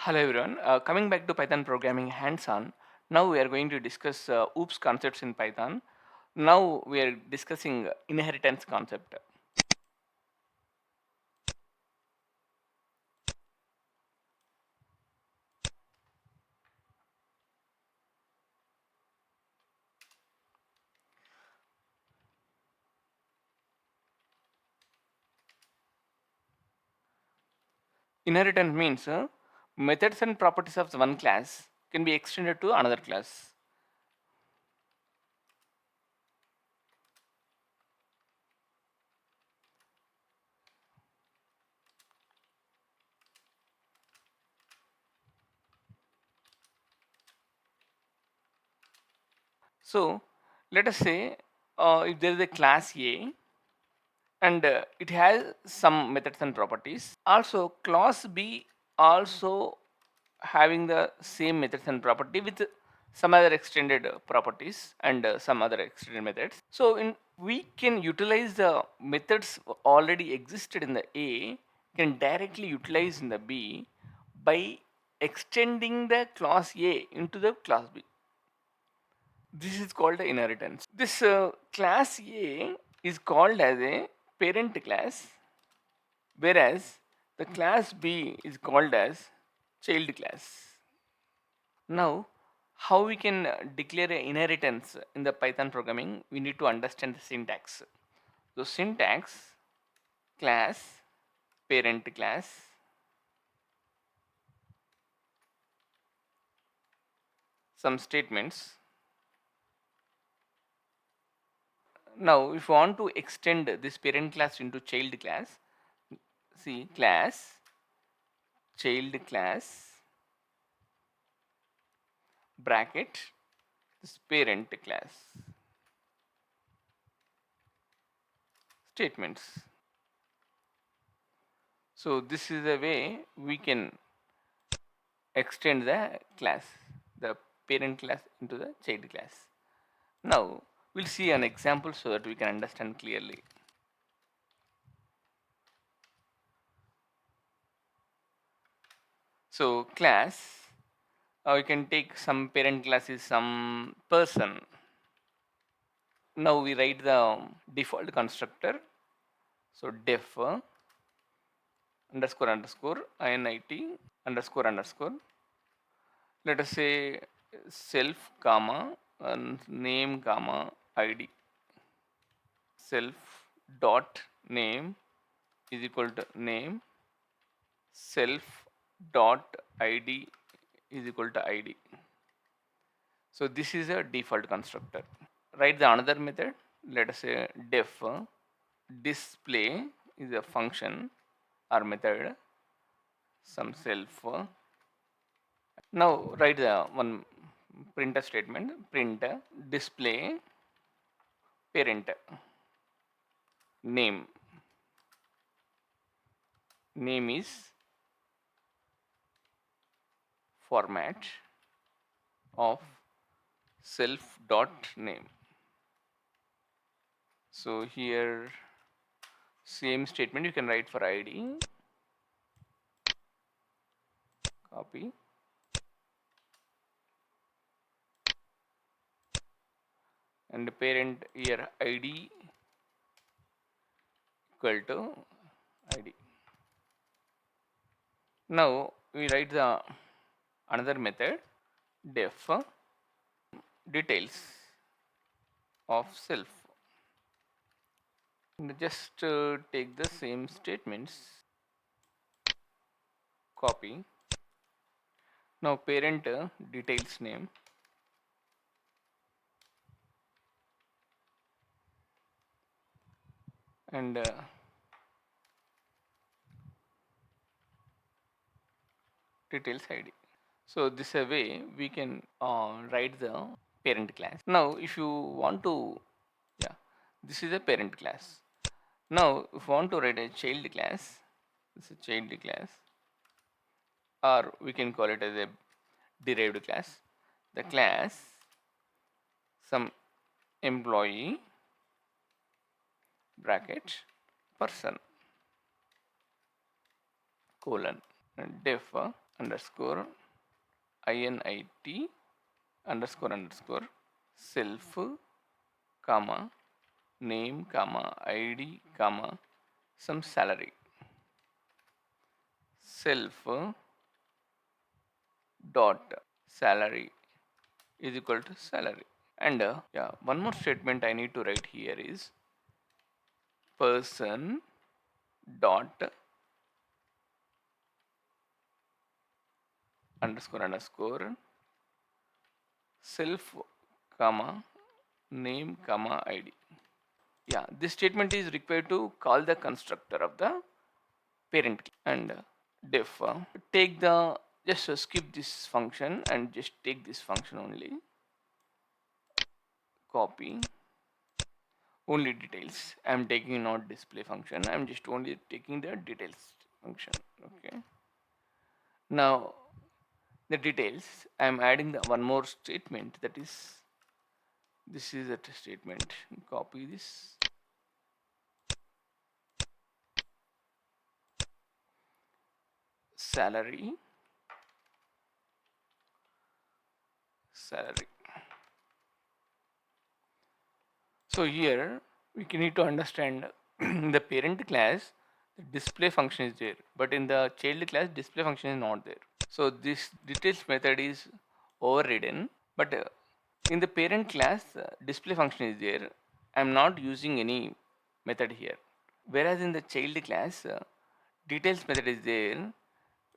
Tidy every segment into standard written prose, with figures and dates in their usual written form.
Hello everyone. Coming back to Python programming hands-on. Now we are going to discuss OOPS concepts in Python. Now we are discussing inheritance concept. Inheritance means methods and properties of one class can be extended to another class. So let us say if there is a class A and it has some methods and properties. Also class B also having the same methods and property with some other extended properties and some other extended methods. So in we can utilize the methods already existed in the A can directly utilize in the B by extending the class A into the class B. This is called the inheritance. This class A is called as a parent class, whereas the class B is called as child class. Now, how we can declare a inheritance in the Python programming? We need to understand the syntax. So syntax class, parent class, some statements. Now, if you want to extend this parent class into child class, see class, child class, bracket, this parent class, statements. So this is a way we can extend the class, the parent class into the child class. Now we'll see an example so that we can understand clearly. So class, we can take some parent class is some person. Now we write the default constructor. So def underscore underscore init underscore underscore. Let us say self comma name comma id. Self dot name is equal to name, self dot id is equal to id. So this is a default constructor. Write the another method. Let us say def display is a function or method, some self. Now write the one printf statement, print display parent name. Name is format of self dot name. So here same statement you can write for id, copy, and the parent here id equal to id. Now we write the another method def details of self, and just take the same statements, copy. Now parent details name, and details id. So this a way we can write the parent class. Now if you want to, yeah, this is a parent class. Now if you want to write a child class, this is a child class, or we can call it as a derived class. The class some employee bracket person colon def underscore init underscore self comma name comma id comma some salary. Self dot salary is equal to salary. And yeah, one more statement I need to write here is person dot underscore self comma name comma id. Yeah, this statement is required to call the constructor of the parent. And def take the just skip this function and just take this function only, copy only details. I'm taking not display function, I'm just only taking the details function. Okay, now the details, I'm adding the one more statement, that is this is a statement. Copy this, salary salary. So here we need to understand in the parent class the display function is there, but in the child class display function is not there. So this details method is overridden, but in the parent class display function is there. I'm not using any method here. Whereas in the child class details method is there,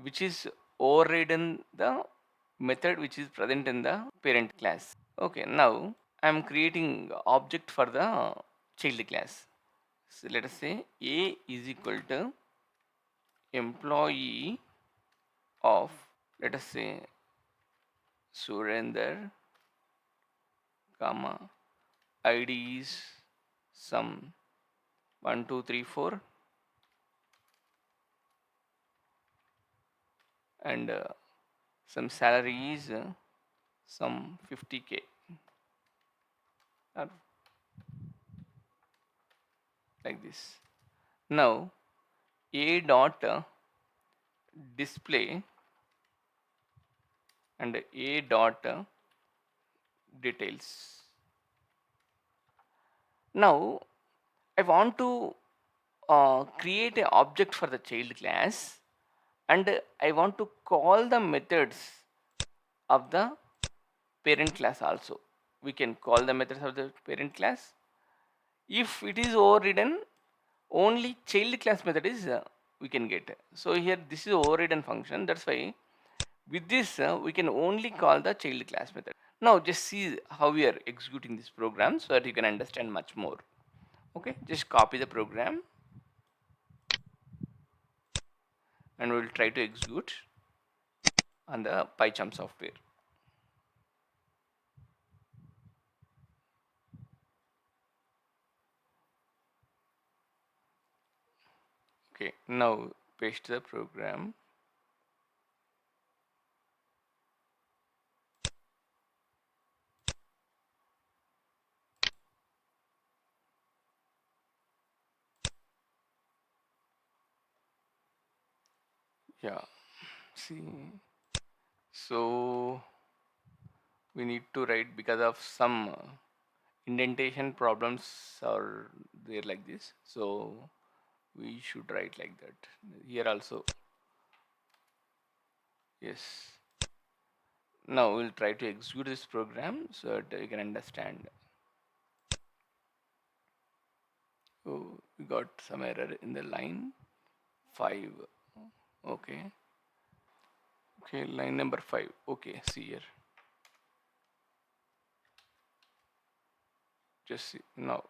which is overridden the method which is present in the parent class. Okay, now I'm creating object for the child class. So let us say A is equal to employee of, let us say, Surender, comma id is some 1234, and some salary is some 50k, or like this. Now a dot display and a dot details. Now I want to create an object for the child class, and I want to call the methods of the parent class also. We can call the methods of the parent class. If it is overridden, only child class method is we can get. So here this is overridden function, that's why with this we can only call the child class method. Now just see how we are executing this program so that you can understand much more. Okay, just copy the program and we'll try to execute on the PyCharm software. Okay, now paste the program. Yeah, see, so we need to write because of some indentation problems are there like this, so we should write like that here also. Yes, now we'll try to execute this program so that you can understand. Oh, we got some error in the line 5. Okay, okay, line number 5. Okay, see here, just see now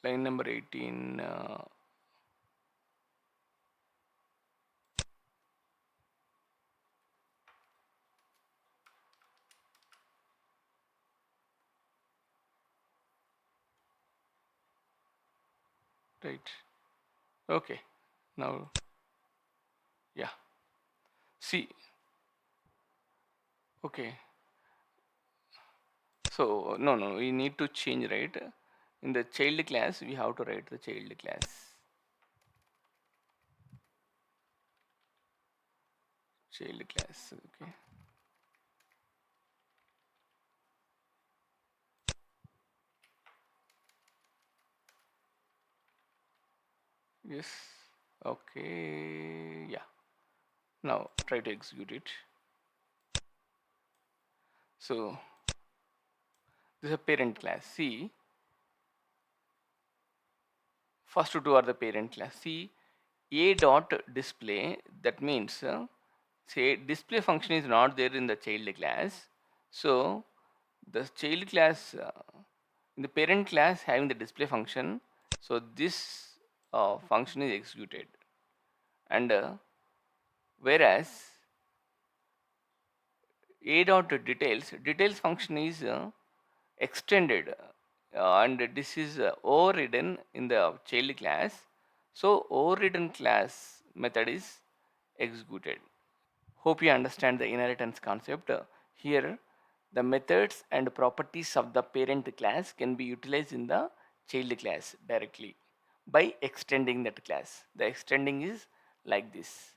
line number 18. Right, okay, now yeah, see, okay, so no, we need to change, right? In the child class we have to write the child class. child class. Okay. Yes. Okay. Yeah. Now try to execute it. So this is a parent class. See, first two are the parent class. See, a dot display. That means say display function is not there in the child class. So the child class in the parent class having the display function. So this function is executed, and whereas a dot details function is extended, and this is overridden in the child class. So overridden class method is executed. Hope you understand the inheritance concept. Here the methods and properties of the parent class can be utilized in the child class directly by extending that class. The extending is like this.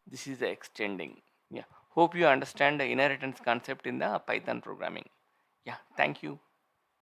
This is the extending. Yeah, hope you understand the inheritance concept in the Python programming. Yeah, thank you.